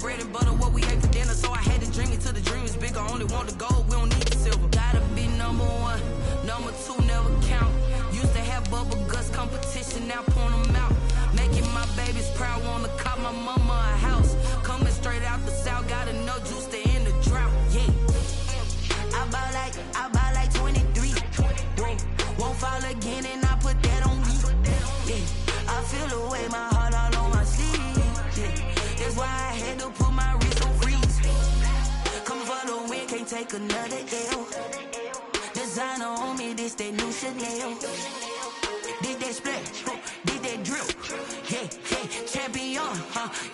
bread and butter, what we ate for dinner. So I had to dream it till the dream is bigger. Only want the gold, we don't need the silver. Gotta be number one, number two never count. Used to have bubble guts competition, now point them out. Making my babies proud, wanna cop my mama a house. Coming straight out the south, got enough juice to end the drought. Yeah. I buy like 23. Won't fall again and I put that on me. Yeah. I feel the way, my heart all on my sleeve. Yeah. That's why I had to put my wrist on freeze. Coming for the win, can't take another L. Designer on me, this that new Chanel. Did that splash, did that drill. Yeah, champion,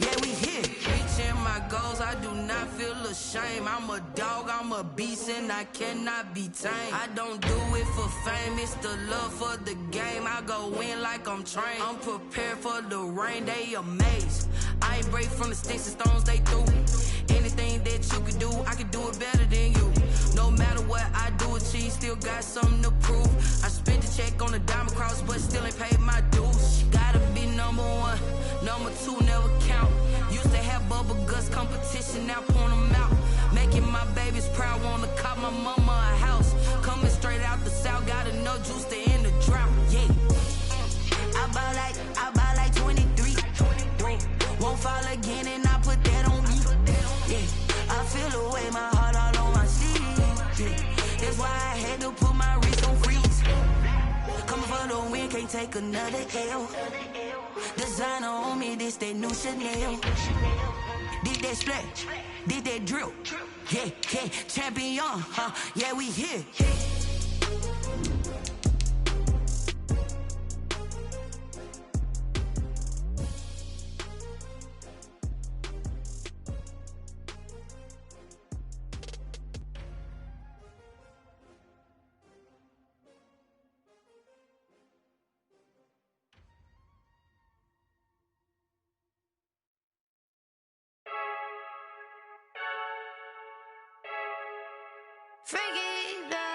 yeah, we here. Reaching my goals, I do not feel ashamed. I'm a dog, I'm a beast, and I cannot be tamed. I don't do it for fame, it's the love for the game. I go in like I'm trained. I'm prepared for the rain, they amazed. I ain't break from the sticks and stones they threw. Anything that you can do, I can do it better than you. No matter what I do, achieve, still got something to prove. I spent the check on the diamond cross, but still ain't paid my dues. Gotta be number one, number two never count. Used to have bubble guts competition, now point them out. Making my babies proud, wanna cop my mama a house. Coming straight out the south, got enough juice to end the drought. Yeah. I buy like 23. Won't fall again and I put that on me. Yeah. I feel the way, my heart all on my sleeve. Yeah. That's why I had to put my wrist on freeze. Coming for the win, can't take another L. Designer on me, this that new Chanel. Did that splash, did that drill. Yeah, champion, yeah, we here.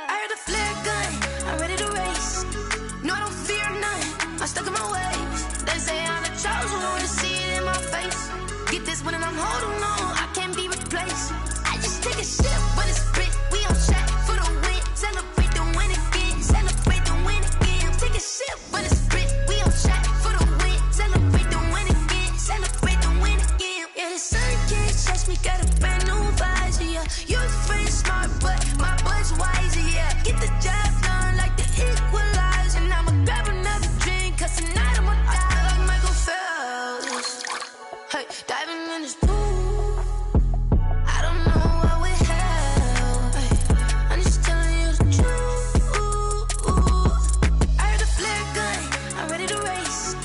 I heard a flare gun, I'm ready to race. No, I don't fear none, I'm stuck in my ways. They say I'm the chosen one, to see it in my face. Get this one and I'm holding on, I can't be replaced. I just take a sip when it's split, we on shot for the win. Celebrate the win again, celebrate the win again. Take a sip when it's split, we on shot for the win. Celebrate the win again, celebrate the win again. Yeah, the sun can't touch me, got a brand new visor, yeah. You're friend smart, but my boy's wiser, yeah. Get the job done like the equalizer. And I'ma grab another drink, cause tonight I'ma die like Michael Phelps. Hey, diving in this pool, I don't know what we have. Hey, I'm just telling you the truth. I heard a flare gun, I'm ready to race.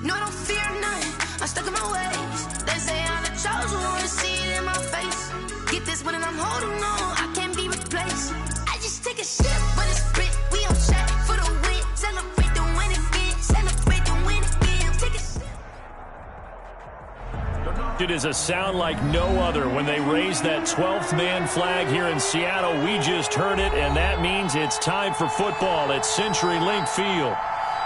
No, I don't fear none, I'm stuck in my ways. They say I'm the chosen one, to see it in my face. Get this one and I'm holding on, I can't be replaced. I just take a sip when it's split, we on shot for the win. Celebrate the win again, celebrate the win again. Take a sip. It is a sound like no other when they raise that 12th man flag here in Seattle. We just heard it, and that means it's time for football at CenturyLink Field.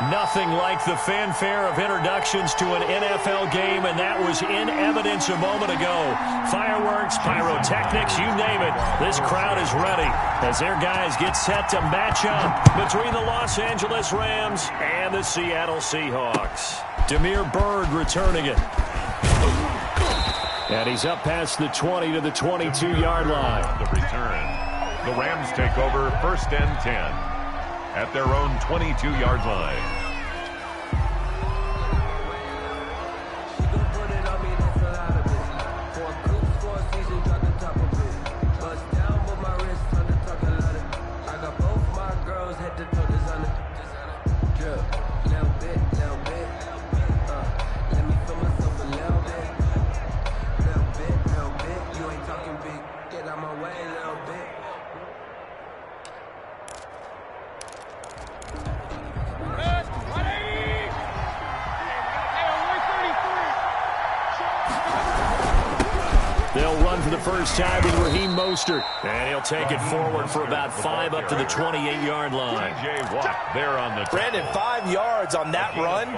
Nothing like the fanfare of introductions to an NFL game, and that was in evidence a moment ago. Fireworks, pyrotechnics, you name it. This crowd is ready as their guys get set to match up between the Los Angeles Rams and the Seattle Seahawks. Demir Bird returning it. And he's up past the 20 to the 22-yard line. The return. The Rams take over 1st and 10. At their own 22-yard line. They'll run for the first time with Raheem Mostert. And he'll take it forward for about 5 up to the 28-yard line. There on the Brandon, 5 yards on that run.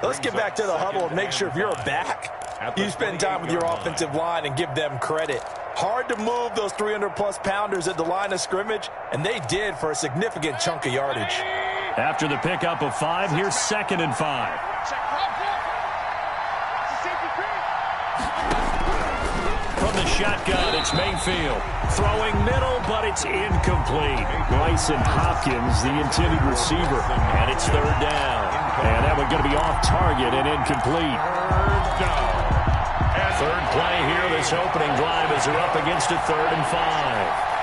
Let's get back to the huddle and make sure if you're a back, You spend time with your offensive line and give them credit. Hard to move those 300-plus pounders at the line of scrimmage, and they did for a significant chunk of yardage. After the pickup of 5, here's 2nd and 5. From the shotgun, it's Mayfield. Throwing middle, but it's incomplete. Bryson Hopkins, the intended receiver. And it's 3rd down. And that one going to be off target and incomplete. 3rd play here, this opening drive as they're up against a 3rd and 5.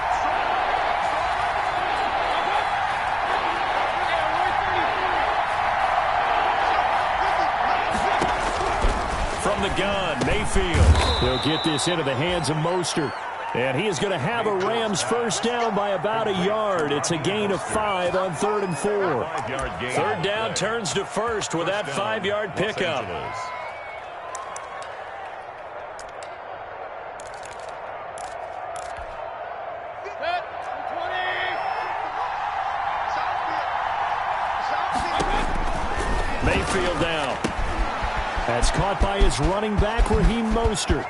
From the gun, Mayfield. He'll get this into the hands of Mostert. And he is going to have a Rams first down by about a yard. It's a gain of 5 on 3rd and 4. 3rd down turns to 1st with that 5-yard pickup. Mayfield down. That's caught by his running back, Raheem Mostert.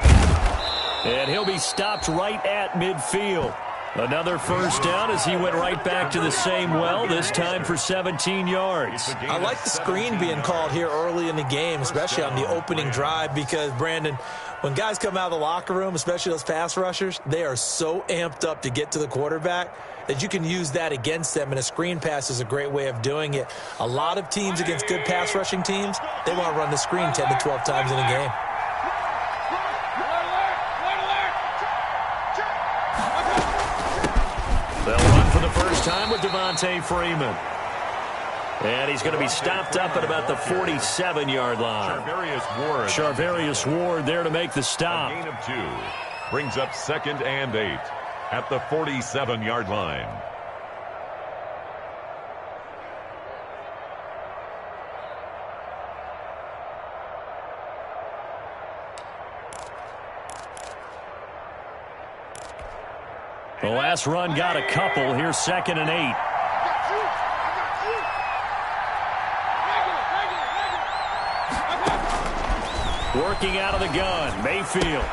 And he'll be stopped right at midfield. Another first down as he went right back to the same well, this time for 17 yards. I like the screen being called here early in the game, especially on the opening drive, because, Brandon, when guys come out of the locker room, especially those pass rushers, they are so amped up to get to the quarterback that you can use that against them, and a screen pass is a great way of doing it. A lot of teams against good pass rushing teams, they want to run the screen 10 to 12 times in a game. They'll run for the first time with Devontae Freeman. And he's going to be stopped up at about the 47-yard line. Charvarius Ward there to make the stop. A gain of 2. Brings up 2nd and 8 at the 47-yard line. The last run got a couple. Here's 2nd and 8. Working out of the gun, Mayfield.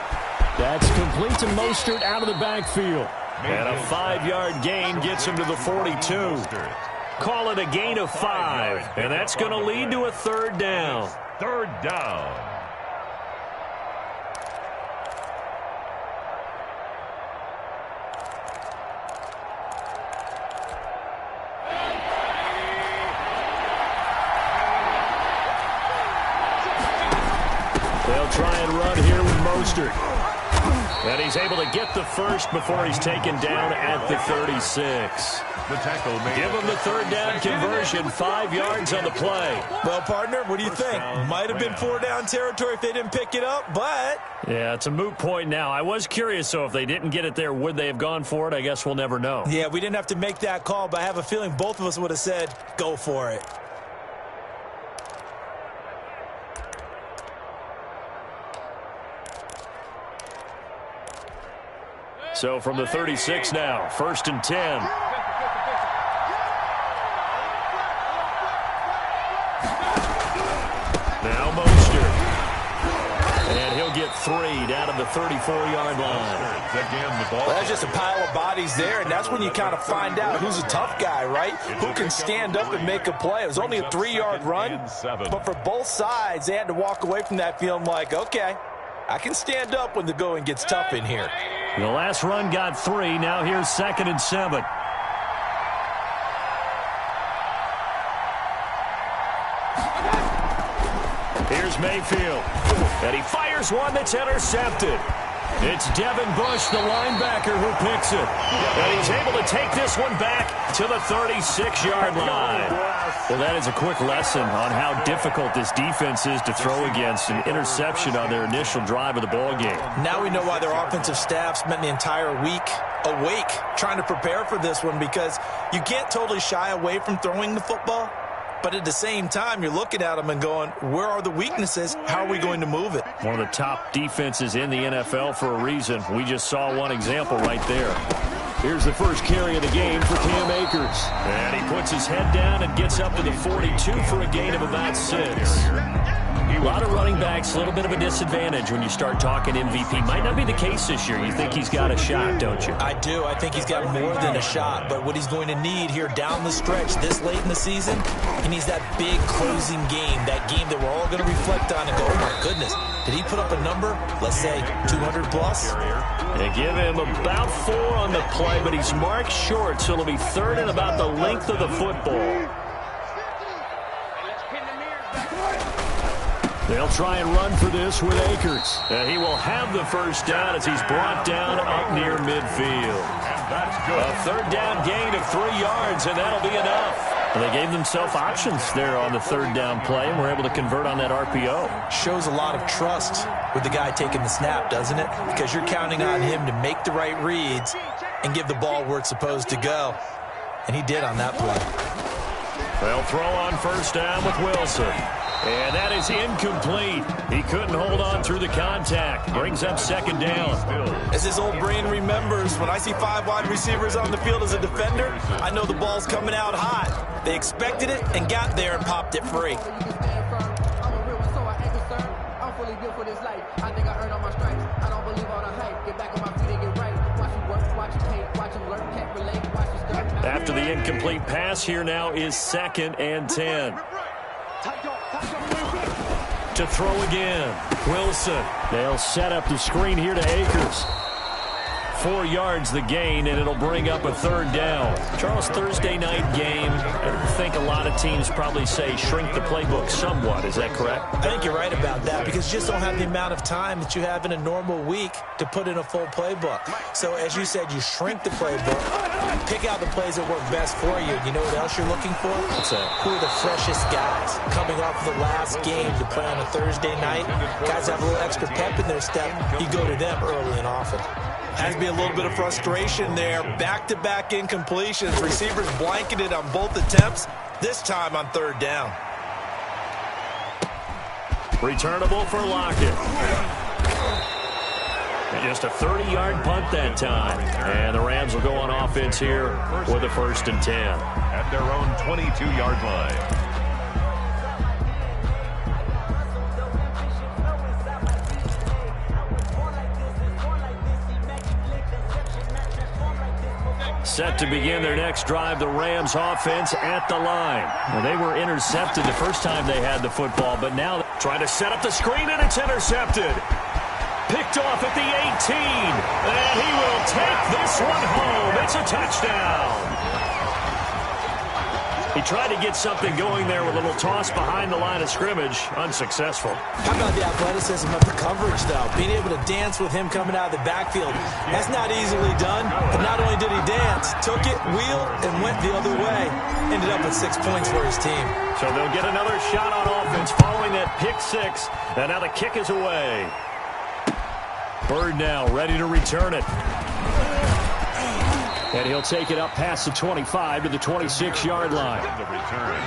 That's complete to Mostert out of the backfield. And a 5-yard gain gets him to the 42. Call it a gain of 5. And that's going to lead to a 3rd down. 3rd down. They'll try and run here with Mostert. And he's able to get the first before he's taken down at the 36. Give him the 3rd down conversion, 5 yards on the play. Well, partner, what do you think? Might have been 4-down territory if they didn't pick it up, but... Yeah, it's a moot point now. I was curious, so if they didn't get it there, would they have gone for it? I guess we'll never know. Yeah, we didn't have to make that call, but I have a feeling both of us would have said, go for it. So from the 36 now, 1st and 10. Now Mostert. And he'll get 3 down to the 34-yard line. Well, that's just a pile of bodies there, and that's when you kind of find out who's a tough guy, right? Who can stand up and make a play. It was only a 3-yard run, but for both sides, they had to walk away from that feeling like, okay, I can stand up when the going gets tough in here. The last run got 3. Now here's 2nd and 7. Here's Mayfield. And he fires one that's intercepted. It's Devin Bush, the linebacker, who picks it. And he's able to take this one back to the 36-yard line. Well, that is a quick lesson on how difficult this defense is to throw against. An interception on their initial drive of the ballgame. Now we know why their offensive staff spent the entire week awake trying to prepare for this one, because you can't totally shy away from throwing the football. But at the same time, you're looking at them and going, where are the weaknesses? How are we going to move it? One of the top defenses in the NFL for a reason. We just saw one example right there. Here's the first carry of the game for Cam Akers. And he puts his head down and gets up to the 42 for a gain of about 6. He A lot of running backs, a little bit of a disadvantage when you start talking MVP. Might not be the case this year. You think he's got a shot, don't you? I do. I think he's got more than a shot. But what he's going to need here down the stretch this late in the season, he needs that big closing game, that game that we're all going to reflect on and go, oh, my goodness, did he put up a number, let's say 200 plus? They give him about 4 on the play, but he's marked short, so it'll be third and about the length of the football. They'll try and run for this with Akers. And he will have the first down as he's brought down up near midfield. A third down gain of 3 yards, and that'll be enough. And they gave themselves options there on the third down play, and were able to convert on that RPO. Shows a lot of trust with the guy taking the snap, doesn't it? Because you're counting on him to make the right reads and give the ball where it's supposed to go. And he did on that play. They'll throw on first down with Wilson. And that is incomplete. He couldn't hold on through the contact. Brings up second down. As his old brain remembers, when I see 5 wide receivers on the field as a defender, I know the ball's coming out hot. They expected it and got there and popped it free. After the incomplete pass, here now is 2nd and 10. To throw again, Wilson. They'll set up the screen here to Akers. 4 yards the gain, and it'll bring up a third down. Charles, Thursday night game, I think a lot of teams probably say shrink the playbook somewhat. Is that correct? I think you're right about that because you just don't have the amount of time that you have in a normal week to put in a full playbook. So as you said, you shrink the playbook, pick out the plays that work best for you. You know what else you're looking for? What's that? Who are the freshest guys coming off the last game to play on a Thursday night? Guys have a little extra pep in their step. You go to them early and often. Has to be a little bit of frustration there. Back-to-back incompletions. Receivers blanketed on both attempts, this time on third down. Returnable for Lockett. And just a 30-yard punt that time. And the Rams will go on offense here with a 1st and 10. At their own 22-yard line. Set to begin their next drive, the Rams offense at the line. Well, they were intercepted the first time they had the football, but now trying to set up the screen, and it's intercepted. Picked off at the 18, and he will take this one home. It's a touchdown. He tried to get something going there with a little toss behind the line of scrimmage. Unsuccessful. How about the athleticism of the coverage, though? Being able to dance with him coming out of the backfield. That's not easily done. But not only did he dance, took it, wheeled, and went the other way. Ended up with 6 points for his team. So they'll get another shot on offense following that pick 6. And now the kick is away. Bird now ready to return it. And he'll take it up past the 25 to the 26-yard line. The return.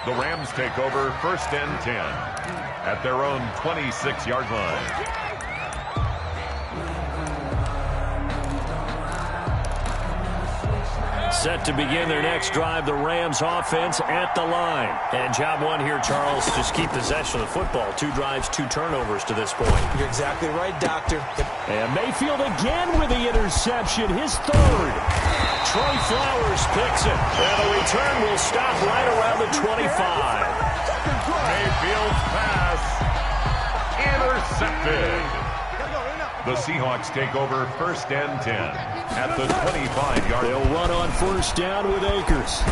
The Rams take over 1st and 10 at their own 26-yard line. Set to begin their next drive, the Rams offense at the line. And job one here, Charles, just keep possession of the football. 2 drives, 2 turnovers to this point. You're exactly right, Doctor. And Mayfield again with the interception, his 3rd. Trey Flowers picks it. And the return will stop right around the 25. Mayfield's pass intercepted. The Seahawks take over 1st and 10 at the 25-yard line. They'll run on first down with Akers.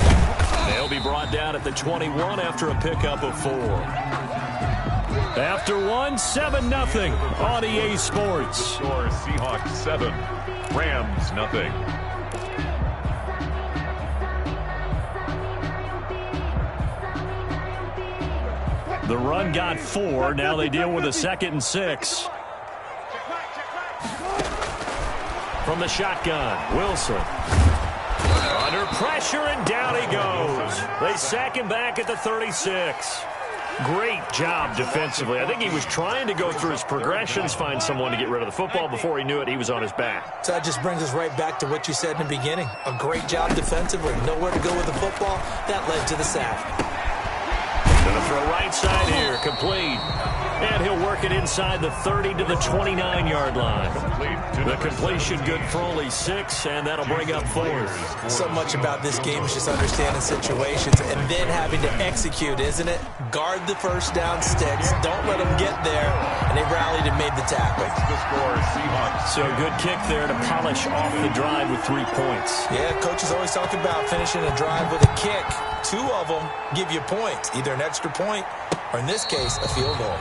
They'll be brought down at the 21 after a pickup of 4. After 1, 7-0 on EA Sports. Score Seahawks 7, Rams 0. The run got 4. Now they deal with a 2nd and 6. From the shotgun, Wilson. Under pressure, and down he goes. They sack him back at the 36. Great job defensively. I think he was trying to go through his progressions, find someone to get rid of the football. Before he knew it, he was on his back. So that just brings us right back to what you said in the beginning. A great job defensively. Nowhere to go with the football. That led to the sack. Gonna throw right side here, complete. And he'll work it inside the 30 to the 29-yard line. The completion good for only 6, and that'll bring up 4th. So much about this game is just understanding situations and then having to execute, isn't it? Guard the first down sticks. Don't let them get there. And they rallied and made the tackle. The score, Seahawks. So good kick there to polish off the drive with 3 points. Yeah, coaches always talk about finishing a drive with a kick. 2 of them give you points, either an extra point or, in this case, a field goal.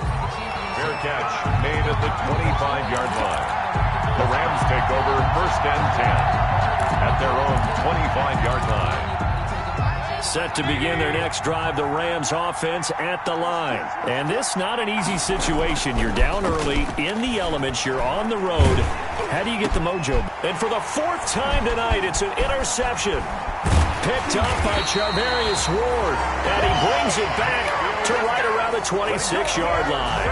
Fair catch made at the 25-yard line. The Rams take over 1st and 10 at their own 25-yard line. Set to begin their next drive, the Rams offense at the line. And this not an easy situation. You're down early, in the elements, you're on the road. How do you get the mojo? And for the 4th time tonight, it's an interception. Picked up by Charvarius Ward. And he brings it back to right around the 26-yard line.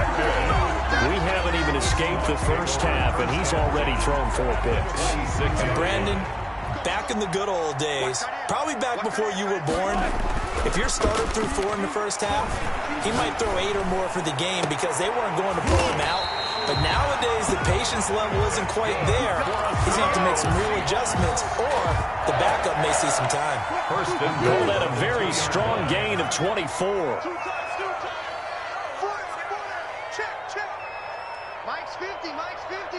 We haven't even escaped the first half, and he's already thrown 4 picks. And Brandon, back in the good old days, probably back before you were born, if your starter threw 4 in the first half, he might throw 8 or more for the game because they weren't going to pull him out. But nowadays, the patience level isn't quite there. He's going to have to make some real adjustments, or the backup may see some time. First and goal. Called that a very strong gain of 24. Mike's 50, Mike's 50.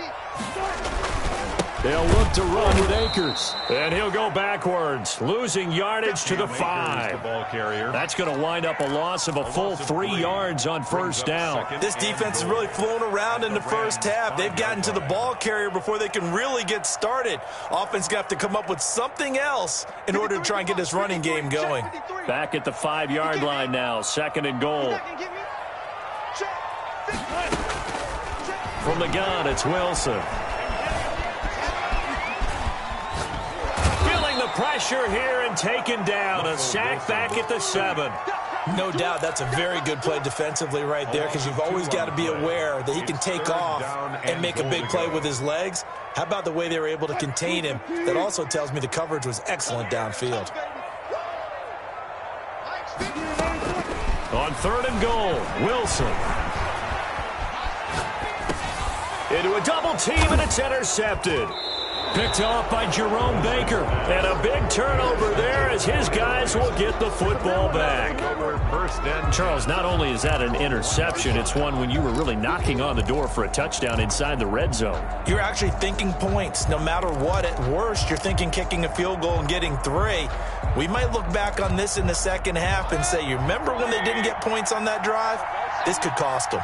They'll look to run with Akers. And he'll go backwards, losing yardage to the 5. Ball carrier. That's going to wind up a loss of a full 3 yards on first down. This defense has really flown around in the first half. They've gotten to the ball carrier before they can really get started. Offense going to have to come up with something else in order to try and get this running game going. Back at the 5-yard line now, 2nd and goal. From the gun, it's Wilson. Feeling the pressure here and taken down. A sack back at the 7. No doubt that's a very good play defensively right there because you've always got to be aware that he can take off and make a big play with his legs. How about the way they were able to contain him? That also tells me the coverage was excellent downfield. On 3rd and goal, Wilson. Into a double team, and it's intercepted. Picked off by Jerome Baker. And a big turnover there as his guys will get the football back. Charles, not only is that an interception, it's one when you were really knocking on the door for a touchdown inside the red zone. You're actually thinking points. No matter what, at worst, you're thinking kicking a field goal and getting 3. We might look back on this in the second half and say, you remember when they didn't get points on that drive? This could cost them.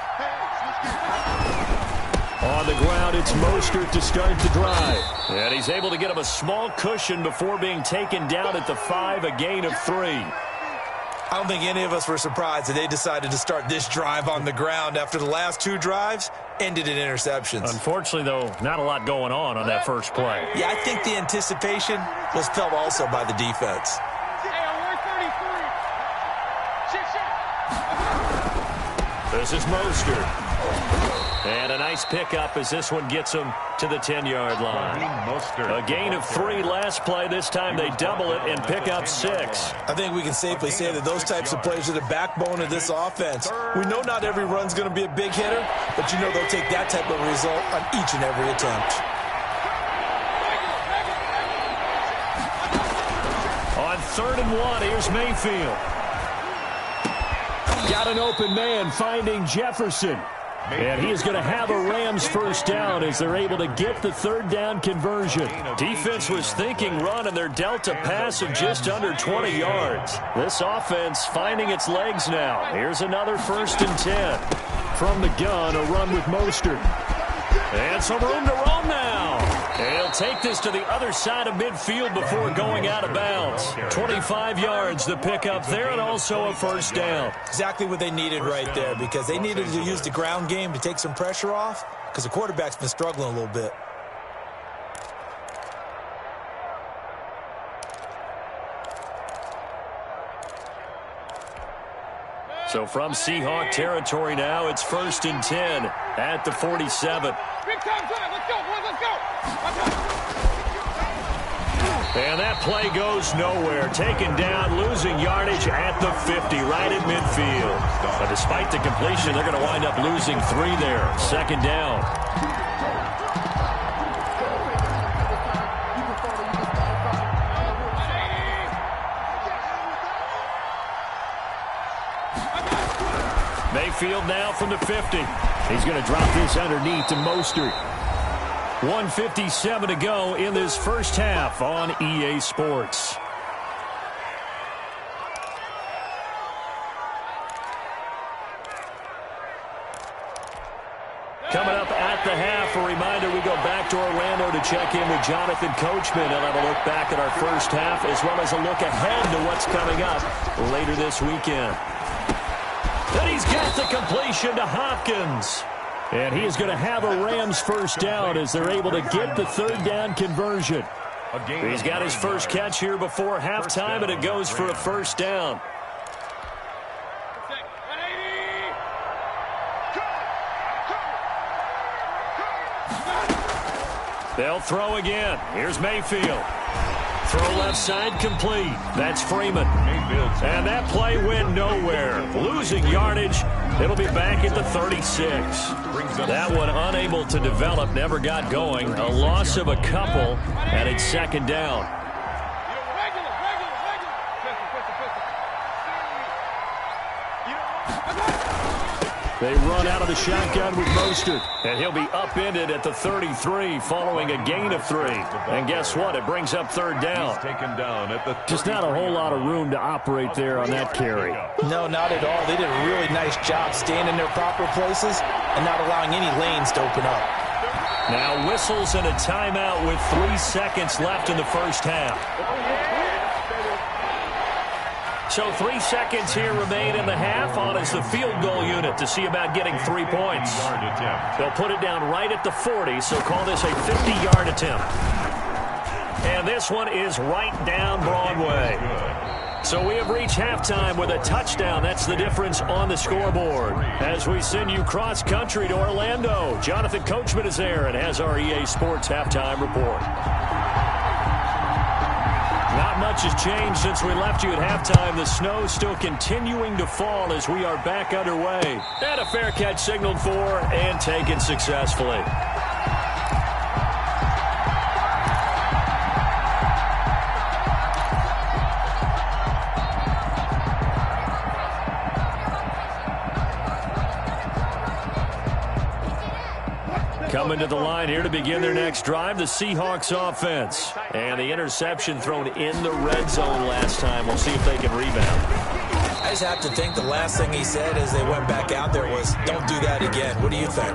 On the ground, it's Mostert to start the drive. And he's able to get him a small cushion before being taken down at the 5, a gain of 3. I don't think any of us were surprised that they decided to start this drive on the ground after the last 2 drives ended in interceptions. Unfortunately, though, not a lot going on that first play. Yeah, I think the anticipation was felt also by the defense. This is Mostert. And a nice pickup as this one gets him to the 10-yard line. A gain of 3 last play. This time they double it and pick up 6. I think we can safely say that those types of plays are the backbone of this offense. We know not every run's going to be a big hitter, but you know they'll take that type of result on each and every attempt. On 3rd and 1, here's Mayfield. Got an open man finding Jefferson. And he is going to have a Rams first down as they're able to get the 3rd down conversion. Defense was thinking run, and they're dealt a pass of just under 20 yards. This offense finding its legs now. Here's another 1st and 10. From the gun, a run with Mostert. And some room to roam now. And he'll take this to the other side of midfield before going out of bounds. 25 yards the pickup there, and also a first down. Exactly what they needed right there, because they needed to use the ground game to take some pressure off, because the quarterback's been struggling a little bit. So from Seahawk territory now, it's 1st and 10 at the 47. Big time drive. Let's go, boys. Let's go. And that play goes nowhere. Taken down, losing yardage at the 50, right at midfield. But despite the completion, they're going to wind up losing 3 there. Second down. Mayfield now from the 50. He's going to drop this underneath to Mostert. 1:57 to go in this first half on EA Sports. Coming up at the half, a reminder, we go back to Orlando to check in with Jonathan Coachman and have a look back at our first half as well as a look ahead to what's coming up later this weekend. And he's got the completion to Hopkins. And he is going to have a Rams first down as they're able to get the third down conversion. He's got his first catch here before halftime, and it goes for a first down. They'll throw again. Here's Mayfield. Throw left side complete. That's Freeman. And that play went nowhere. Losing yardage. It'll be back at the 36. That one unable to develop, never got going. A loss of a couple, and it's second down. They run out of the shotgun with Mostert, and he'll be upended at the 33 following a gain of 3. And guess what? It brings up third down. Just not a whole lot of room to operate there on that carry. No, not at all. They did a really nice job staying in their proper places and not allowing any lanes to open up. Now whistles and a timeout with 3 seconds left in the first half. So 3 seconds here remain in the half on as the field goal unit to see about getting 3 points. They'll put it down right at the 40, so call this a 50-yard attempt. And this one is right down Broadway. So we have reached halftime with a touchdown. That's the difference on the scoreboard. As we send you cross-country to Orlando, Jonathan Coachman is there and has our EA Sports halftime report. Not much has changed since we left you at halftime. The snow still continuing to fall as we are back underway. And a fair catch signaled for and taken successfully. Coming to the line here to begin their next drive, the Seahawks offense. And the interception thrown in the red zone last time. We'll see if they can rebound. I just have to think the last thing he said as they went back out there was, don't do that again. What do you think?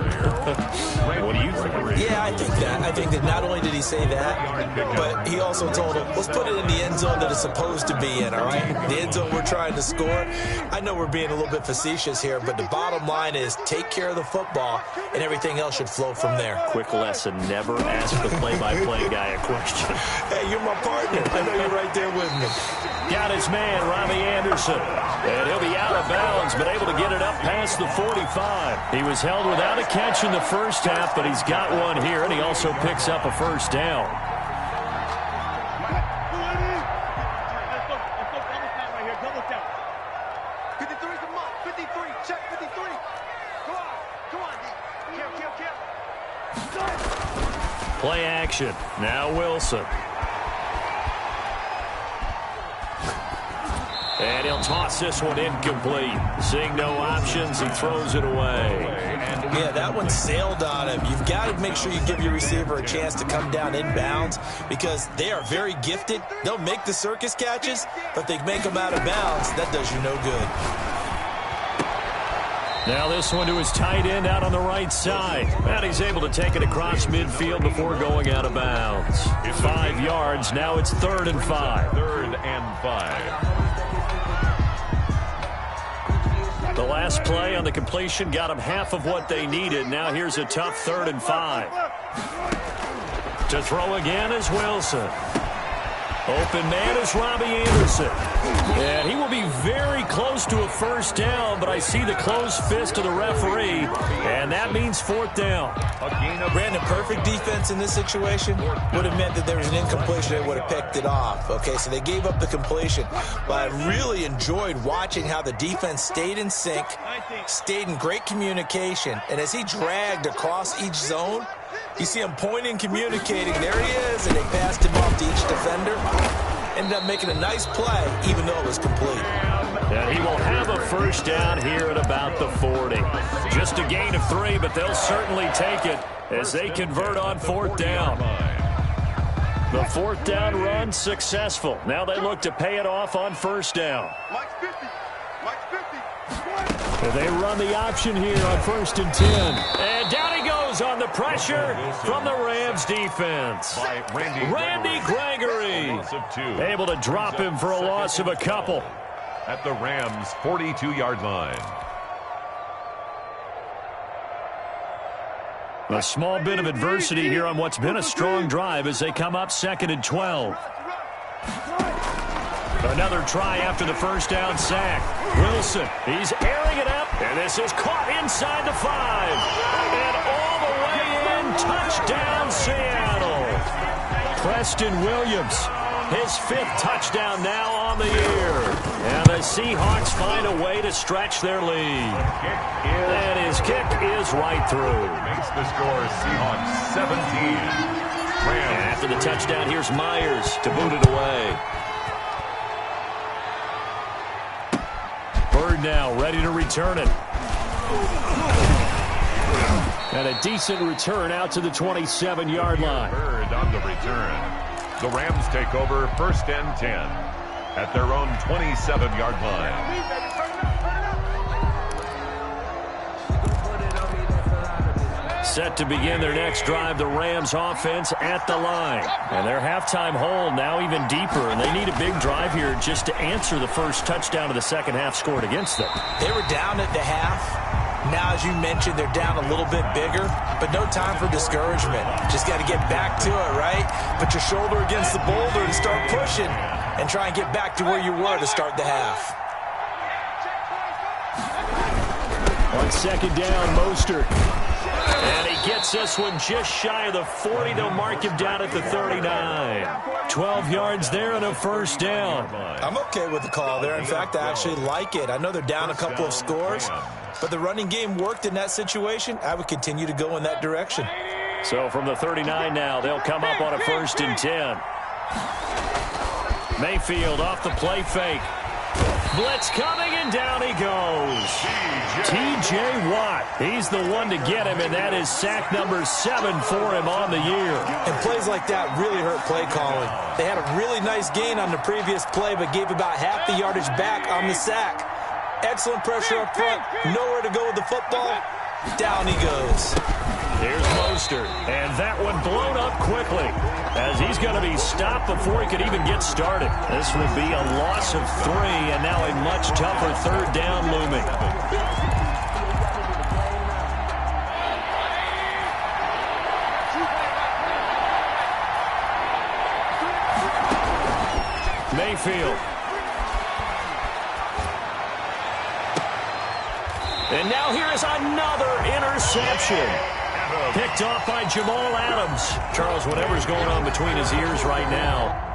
What do you think? Yeah, I think that. I think that not only did he say that, but he also told him, let's put it in the end zone that it's supposed to be in, all right? The end zone we're trying to score. I know we're being a little bit facetious here, but the bottom line is take care of the football, and everything else should flow from there. Quick lesson, never ask the play-by-play guy a question. Hey, you're my partner. I know you're right there with me. Got his man, Robbie Anderson. And he'll be out of bounds, but able to get it up past the 45. He was held without a catch in the first half, but he's got one here, and he also picks up a first down. Play action. Now Wilson. And he'll toss this one incomplete. Seeing no options, he throws it away. Yeah, that one sailed on him. You've got to make sure you give your receiver a chance to come down inbounds because they are very gifted. They'll make the circus catches, but they make them out of bounds. That does you no good. Now this one to his tight end out on the right side. And he's able to take it across midfield before going out of bounds. 5 yards. Now it's 3rd and 5. 3rd and 5. The last play on the completion got them half of what they needed. Now here's a tough 3rd and 5. To throw again is Wilson. Open man is Robbie Anderson. And he will be very close to a first down, but I see the closed fist of the referee, and that means fourth down. Brandon, perfect defense in this situation would have meant that there was an incompletion. They would have picked it off. Okay, so they gave up the completion. But I really enjoyed watching how the defense stayed in sync, stayed in great communication, and as he dragged across each zone, you see him pointing, communicating. There he is, and they passed him off to each defender. Ended up making a nice play, even though it was complete. And he will have a first down here at about the 40. Just a gain of 3, but they'll certainly take it as they convert on fourth down. The fourth down run successful. Now they look to pay it off on first down. They run the option here on 1st and 10. And down he goes on the pressure from the Rams defense. Randy Gregory able to drop him for a loss of a couple. At the Rams' 42-yard line. A small bit of adversity here on what's been a strong drive as they come up 2nd and 12. Another try after the first down sack. Wilson, he's airing it up, and this is caught inside the 5. And all the way in, touchdown Seattle. Preston Williams, his 5th touchdown now on the year. And the Seahawks find a way to stretch their lead. And his kick is right through. Makes the score Seahawks 17. And after the touchdown, here's Myers to boot it away. Bird now ready to return it. And a decent return out to the 27-yard line. Bird on the return. The Rams take over 1st and 10 at their own 27-yard line. Set to begin their next drive, the Rams offense at the line. And their halftime hole now even deeper, and they need a big drive here just to answer the first touchdown of the second half scored against them. They were down at the half. Now, as you mentioned, they're down a little bit bigger, but no time for discouragement. Just got to get back to it, right? Put your shoulder against the boulder and start pushing and try and get back to where you were to start the half. On 2nd down, Mostert. And he gets this one just shy of the 40. They'll mark him down at the 39. 12 yards there and a first down. I'm okay with the call there. In fact, I actually like it. I know they're down a couple of scores, but the running game worked in that situation. I would continue to go in that direction. So from the 39 now, they'll come up on a 1st and 10. Mayfield off the play fake. Blitz coming, and down he goes. T.J. Watt, he's the one to get him, and that is sack number 7 for him on the year. And plays like that really hurt play calling. They had a really nice gain on the previous play, but gave about half the yardage back on the sack. Excellent pressure up front, nowhere to go with the football. Down he goes. Here's Mostert, and that one blown up quickly as he's going to be stopped before he could even get started. This will be a loss of 3, and now a much tougher 3rd down looming. Mayfield. And now here is another interception. Picked off by Jamal Adams. Charles, whatever's going on between his ears right now.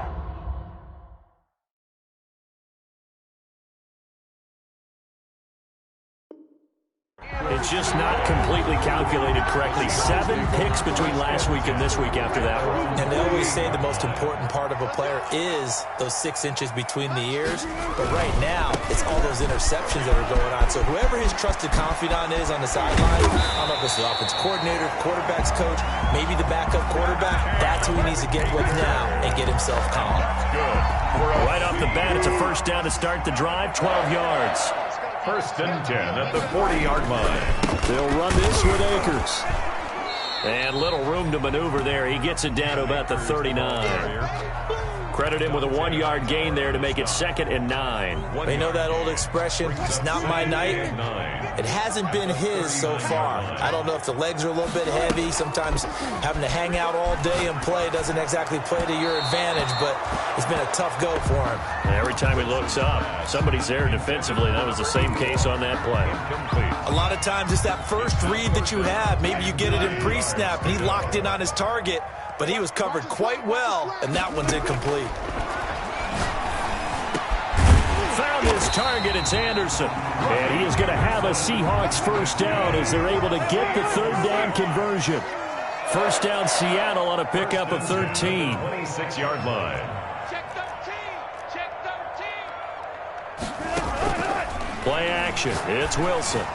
It's just not completely calculated correctly. 7 picks between last week and this week after that one. And they always say the most important part of a player is those 6 inches between the ears. But right now, it's all those interceptions that are going on. So whoever his trusted confidant is on the sideline, I don't know if it's the offense coordinator, quarterback's coach, maybe the backup quarterback, that's who he needs to get with now and get himself calm. Good. Right off the bat, it's a first down to start the drive, 12 yards. 1st and 10 at the 40-yard line. They'll run this with Akers. And little room to maneuver there. He gets it down to about the 39. Credit him with a 1-yard gain there to make it 2nd and 9. They know that old expression, it's not my night. It hasn't been his so far. I don't know if the legs are a little bit heavy. Sometimes having to hang out all day and play doesn't exactly play to your advantage, but it's been a tough go for him. Every time he looks up, somebody's there defensively. That was the same case on that play. A lot of times it's that first read that you have. Maybe you get it in pre-snap, and he locked in on his target, but he was covered quite well, and that one's incomplete. Found his target. It's Anderson. And he is going to have a Seahawks first down as they're able to get the 3rd down conversion. First down Seattle on a pickup of 13. 26-yard line. Check 13. Check 13. Play action. It's Wilson.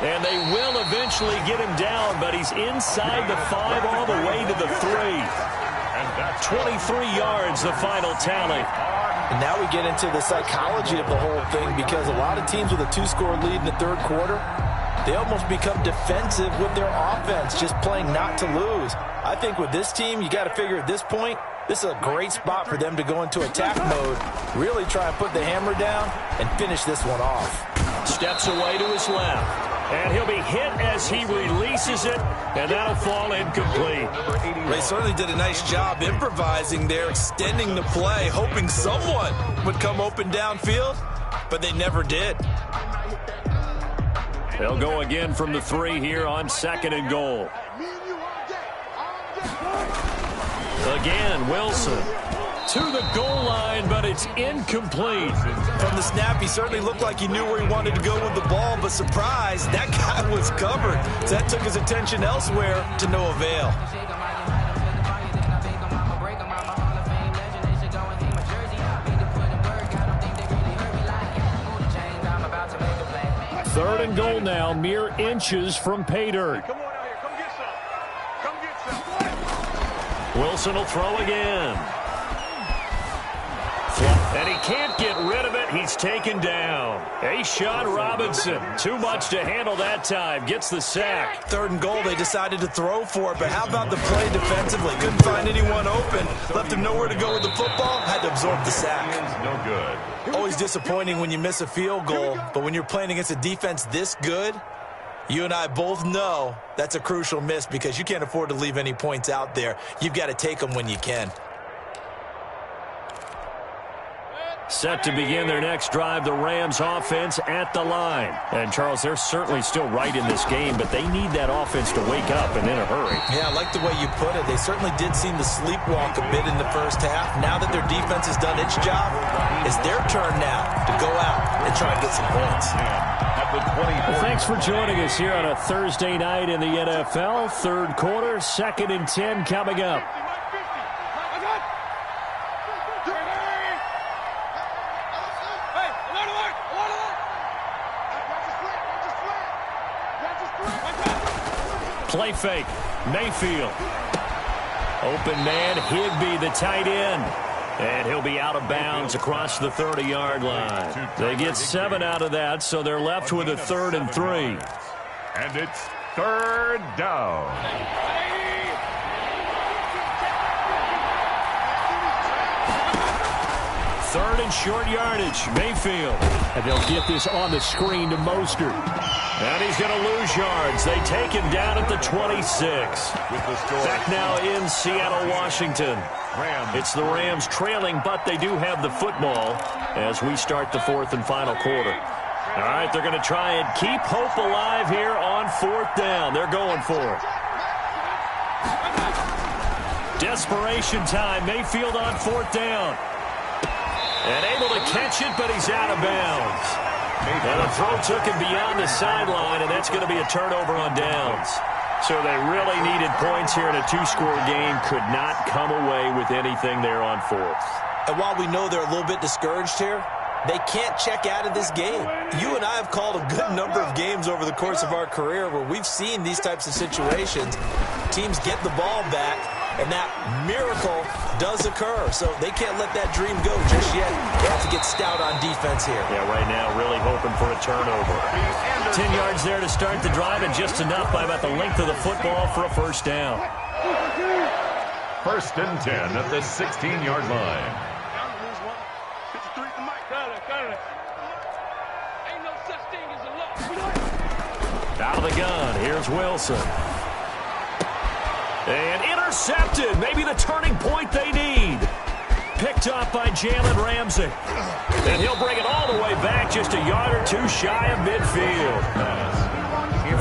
And they will eventually get him down, but he's inside the 5 all the way to the 3. 23 yards, the final tally. And now we get into the psychology of the whole thing, because a lot of teams with a 2-score lead in the 3rd quarter, they almost become defensive with their offense, just playing not to lose. I think with this team, you got to figure at this point, this is a great spot for them to go into attack mode, really try and put the hammer down and finish this one off. Steps away to his left. And he'll be hit as he releases it, and that'll fall incomplete. They certainly did a nice job improvising there, extending the play, hoping someone would come open downfield, but they never did. They'll go again from the 3 here on 2nd and goal. Again, Wilson to the goal line, but it's incomplete. From the snap, he certainly looked like he knew where he wanted to go with the ball, but surprise, that guy was covered. So that took his attention elsewhere to no avail. Third and goal now, mere inches from pay dirt. Come on out here. Come get some. Come get some. Wilson will throw again. And he can't get rid of it. He's taken down. A'Shawn Robinson, too much to handle that time. Gets the sack. 3rd and goal, they decided to throw for it, but how about the play defensively? Couldn't find anyone open. Left him nowhere to go with the football. Had to absorb the sack. No good. Always disappointing when you miss a field goal, but when you're playing against a defense this good, you and I both know that's a crucial miss because you can't afford to leave any points out there. You've got to take them when you can. Set to begin their next drive, the Rams offense at the line. And, Charles, they're certainly still right in this game, but they need that offense to wake up and in a hurry. Yeah, I like the way you put it. They certainly did seem to sleepwalk a bit in the first half. Now that their defense has done its job, it's their turn now to go out and try and get some points. Well, thanks for joining us here on a Thursday night in the NFL. 3rd quarter, 2nd and 10 coming up. Play fake. Mayfield. Open man, Higbee, the tight end. And he'll be out of bounds across the 30-yard line. They get 7 out of that, so they're left with a 3rd and 3. And it's 3rd down. 3rd and short yardage. Mayfield. And they'll get this on the screen to Mostert. And he's going to lose yards. They take him down at the 26. Back now in Seattle, Washington. It's the Rams trailing, but they do have the football as we start the 4th and final quarter. All right, they're going to try and keep hope alive here on 4th down. They're going for it. Desperation time. Mayfield on 4th down. And able to catch it, but he's out of bounds. And the throw took him beyond the sideline, and that's going to be a turnover on downs. So they really needed points here in a 2-score game. Could not come away with anything there on 4th. And while we know they're a little bit discouraged here, they can't check out of this game. You and I have called a good number of games over the course of our career where we've seen these types of situations. Teams get the ball back, and that miracle does occur. So they can't let that dream go just yet. They have to get stout on defense here. Yeah, right now really hoping for a turnover. 10 yards there to start the drive, and just enough by about the length of the football for a first down. First and 10 at the 16-yard line. Out of the gun, here's Wilson. And intercepted, maybe the turning point they need. Picked up by Jalen Ramsey. And he'll bring it all the way back, just a yard or two shy of midfield.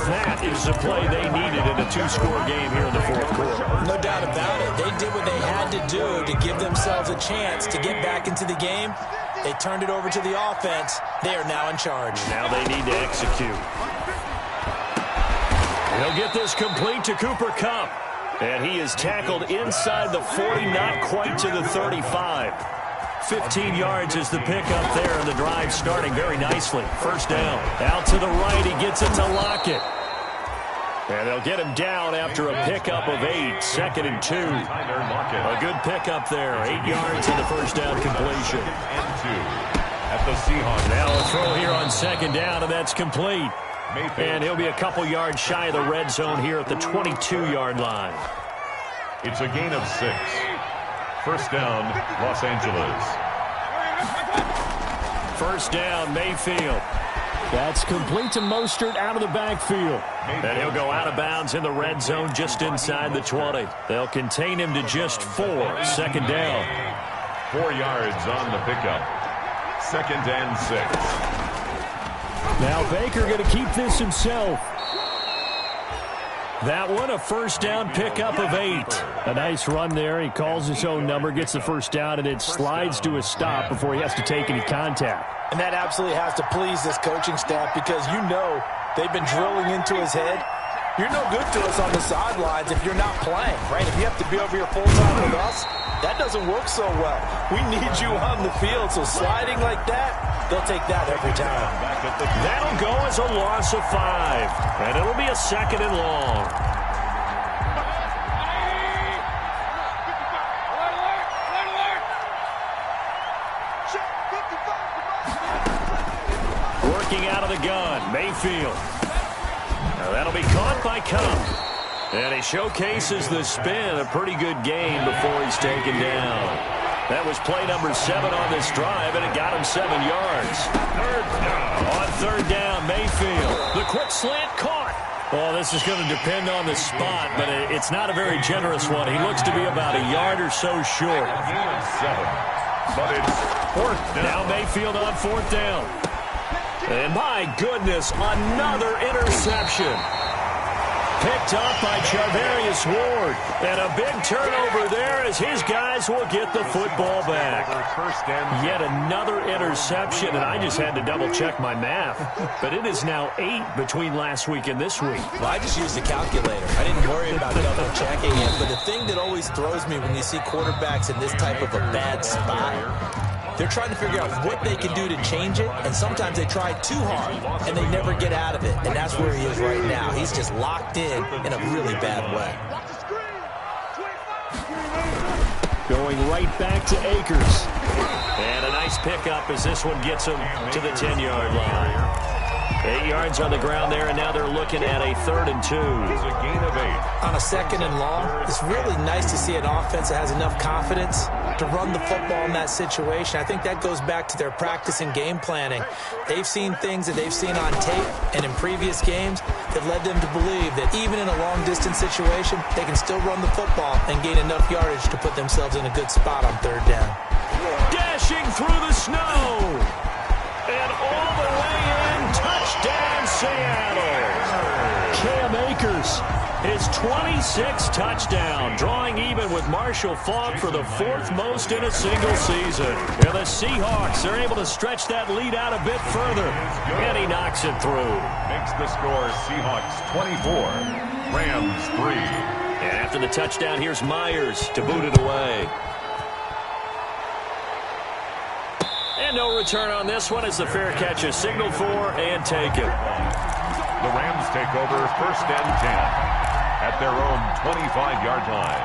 That is the play they needed in a two-score game here in the fourth quarter. No doubt about it. They did what they had to do to give themselves a chance to get back into the game. They turned it over to the offense. They are now in charge. Now they need to execute. He'll get this complete to Cooper Kupp. And he is tackled inside the 40, not quite to the 35. 15 yards is the pickup there, and the drive starting very nicely. First down. Out to the right, he gets it to Lockett. And they'll get him down after a pickup of 8. Second and 2. A good pickup there. 8 yards in the first down completion. And 2 at the Seahawks. Now a throw here on second down, and that's complete. And he'll be a couple yards shy of the red zone here at the 22-yard line. It's a gain of 6. First down, Los Angeles. First down, Mayfield. That's complete to Mostert out of the backfield. And he'll go out of bounds in the red zone just inside the 20. They'll contain him to just 4. Second down. 4 yards on the pickup. Second and 6. Now Baker going to keep this himself. That one, a first down pickup of 8. A nice run there. He calls his own number, gets the first down, and it slides to a stop before he has to take any contact. And that absolutely has to please this coaching staff, because you know they've been drilling into his head. You're no good to us on the sidelines if you're not playing, right? If you have to be over here full-time with us, that doesn't work so well. We need you on the field, so sliding like that, they'll take that every time. That'll go as a loss of 5, and it'll be a second and long. Working out of the gun, Mayfield. Now that'll be caught by Kupp. And he showcases the spin. A pretty good game before he's taken down. That was play number 7 on this drive, and it got him 7 yards. Third down. On third down, Mayfield. The quick slant caught. Oh, this is going to depend on the spot, but it's not a very generous one. He looks to be about a yard or so short. 7. But it's fourth down. Now Mayfield on fourth down. And my goodness, another interception. Picked up by Charvarius Ward. And a big turnover there as his guys will get the football back. Yet another interception, and I just had to double-check my math. But it is now 8 between last week and this week. Well, I just used a calculator. I didn't worry about double-checking it. But the thing that always throws me when you see quarterbacks in this type of a bad spot, they're trying to figure out what they can do to change it, and sometimes they try too hard, and they never get out of it. And that's where he is right now. He's just locked in a really bad way. Going right back to Akers. And a nice pickup as this one gets him to the 10-yard line. 8 yards on the ground there, and now they're looking at a 3rd and 2. It's a gain of 8. On a 2nd and long, it's really nice to see an offense that has enough confidence to run the football in that situation. I think that goes back to their practice and game planning. They've seen things that they've seen on tape and in previous games that led them to believe that even in a long-distance situation, they can still run the football and gain enough yardage to put themselves in a good spot on 3rd down. Dashing through the snow. And all the way in, touchdown Seattle. Cam Akers, his 26th touchdown, drawing even with Marshall Faulk for the 4th most in a single season. And the Seahawks are able to stretch that lead out a bit further, and he knocks it through. Makes the score Seahawks 24, Rams 3. And after the touchdown, here's Myers to boot it away. And no return on this one as the fair catch is signaled for and taken. The Rams take over 1st and 10 at their own 25-yard line.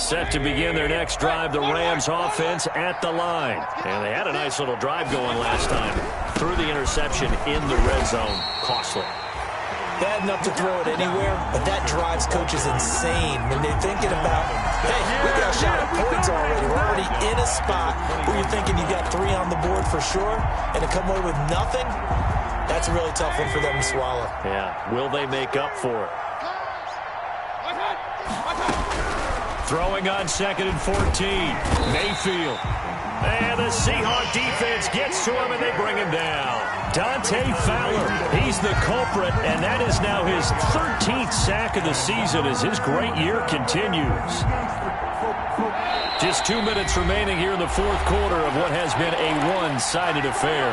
set to begin their next drive. The Rams offense at the line. And they had a nice little drive going last time. Threw the interception in the red zone. Costly. Bad enough to throw it anywhere, but that drives coaches insane when they're thinking about, hey, we got a shot at points already. We're already in a spot where you're thinking you got 3 on the board for sure, and to come away with nothing, that's a really tough one for them to swallow. Yeah, will they make up for it? Throwing on 2nd and 14. Mayfield. And the Seahawk defense gets to him, and they bring him down. Dante Fowler, he's the culprit, and that is now his 13th sack of the season as his great year continues. Just 2 minutes remaining here in the fourth quarter of what has been a one-sided affair.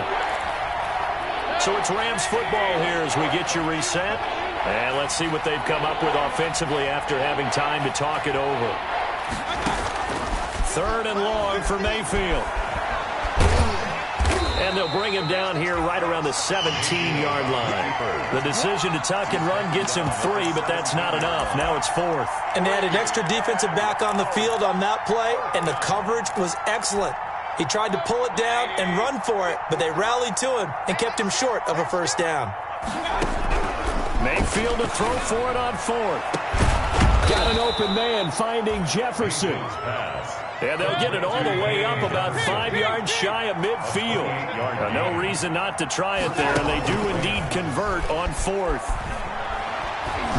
So it's Rams football here as we get you reset. And let's see what they've come up with offensively after having time to talk it over. 3rd and long for Mayfield. And they'll bring him down here right around the 17-yard line. The decision to tuck and run gets him 3, but that's not enough. Now it's 4th. And they had an extra defensive back on the field on that play, and the coverage was excellent. He tried to pull it down and run for it, but they rallied to him and kept him short of a first down. Mayfield to throw for it on 4th. Got an open man finding Jefferson. And they'll get it all the way up about 5 yards shy of midfield. No reason not to try it there, and they do indeed convert on 4th.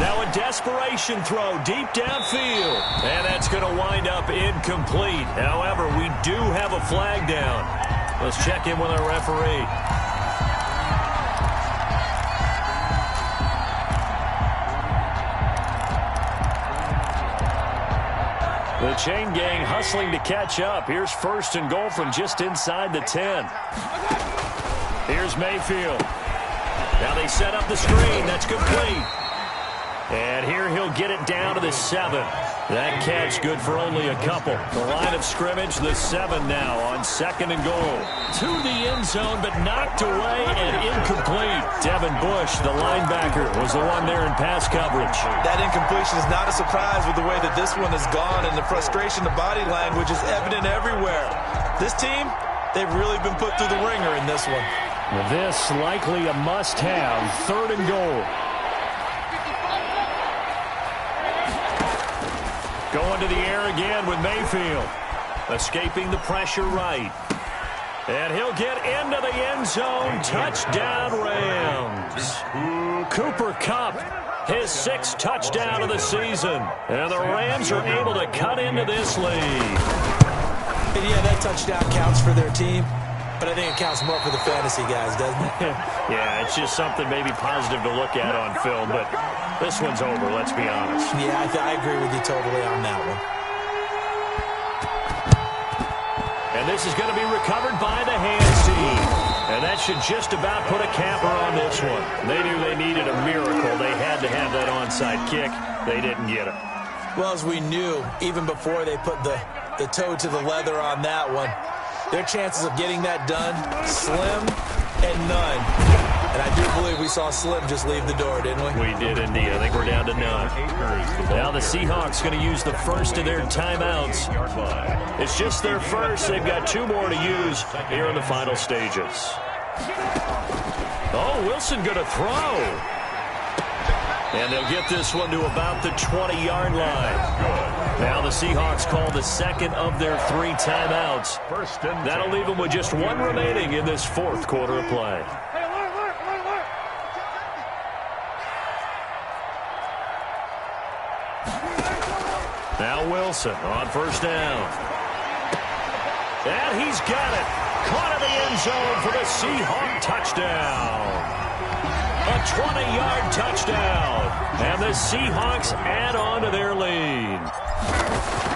Now a desperation throw deep downfield. And that's going to wind up incomplete. However, we do have a flag down. Let's check in with our referee. The chain gang hustling to catch up. Here's 1st and goal from just inside the 10. Here's Mayfield. Now they set up the screen. That's complete. And here he'll get it down to the 7. That catch good for only a couple. The line of scrimmage, the 7 now on 2nd and goal. To the end zone, but knocked away and incomplete. Devin Bush, the linebacker, was the one there in pass coverage. That incompletion is not a surprise with the way that this one has gone, and the frustration, the body language is evident everywhere. This team, they've really been put through the ringer in this one. This likely a must-have. 3rd and goal. Going to the air again with Mayfield. Escaping the pressure right. And he'll get into the end zone. Touchdown, Rams. Cooper Kupp, his 6th touchdown of the season. And the Rams are able to cut into this lead. And yeah, that touchdown counts for their team. But I think it counts more for the fantasy guys, doesn't it? Yeah, it's just something maybe positive to look at on film, but this one's over, let's be honest. Yeah, I agree with you totally on that one. And this is going to be recovered by the hands team. And that should just about put a capper on this one. They knew they needed a miracle. They had to have that onside kick. They didn't get it. Well, as we knew, even before they put the toe to the leather on that one, their chances of getting that done, slim and none. And I do believe we saw Slim just leave the door, didn't we? We did indeed. I think we're down to none. Now the Seahawks going to use the first of their timeouts. It's just their first. They've got 2 more to use here in the final stages. Oh, Wilson going to throw. And they'll get this one to about the 20-yard line. Now the Seahawks call the 2nd of their 3 timeouts. That'll leave them with just 1 remaining in this 4th quarter of play. Now Wilson on 1st down. And he's got it. Caught in the end zone for the Seahawk touchdown. A 20-yard touchdown. And the Seahawks add on to their lead.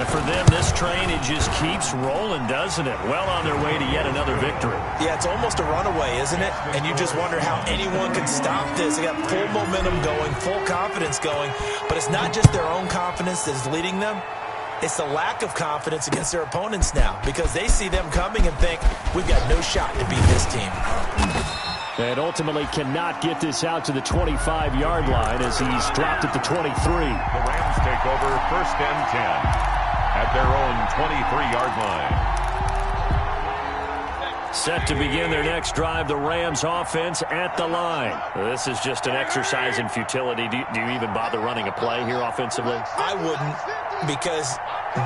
And for them, this train, it just keeps rolling, doesn't it? Well on their way to yet another victory. Yeah, it's almost a runaway, isn't it? And you just wonder how anyone can stop this. They got full momentum going, full confidence going. But it's not just their own confidence that's leading them. It's the lack of confidence against their opponents now, because they see them coming and think, we've got no shot to beat this team. And ultimately cannot get this out to the 25-yard line as he's dropped at the 23. The Rams take over 1st and 10 at at their own 23-yard line. Set to begin their next drive, the Rams offense at the line. This is just an exercise in futility. Do you even bother running a play here offensively? I wouldn't, because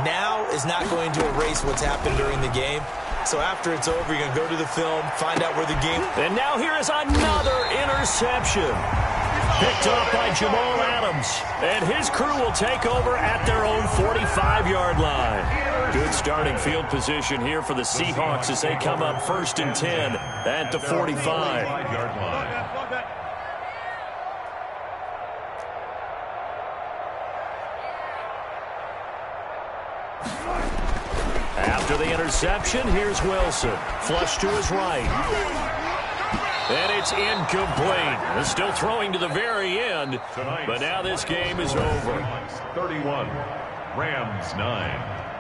now is not going to erase what's happened during the game. So after it's over, you're going to go to the film, find out where the game... And now here is another interception. Picked up by Jamal Adams. And his crew will take over at their own 45-yard line. Good starting field position here for the Seahawks as they come up 1st and 10 at the 45-yard line. After the interception, here's Wilson. Flush to his right. And it's incomplete. Still throwing to the very end. But now this game is over. 31, Rams 9.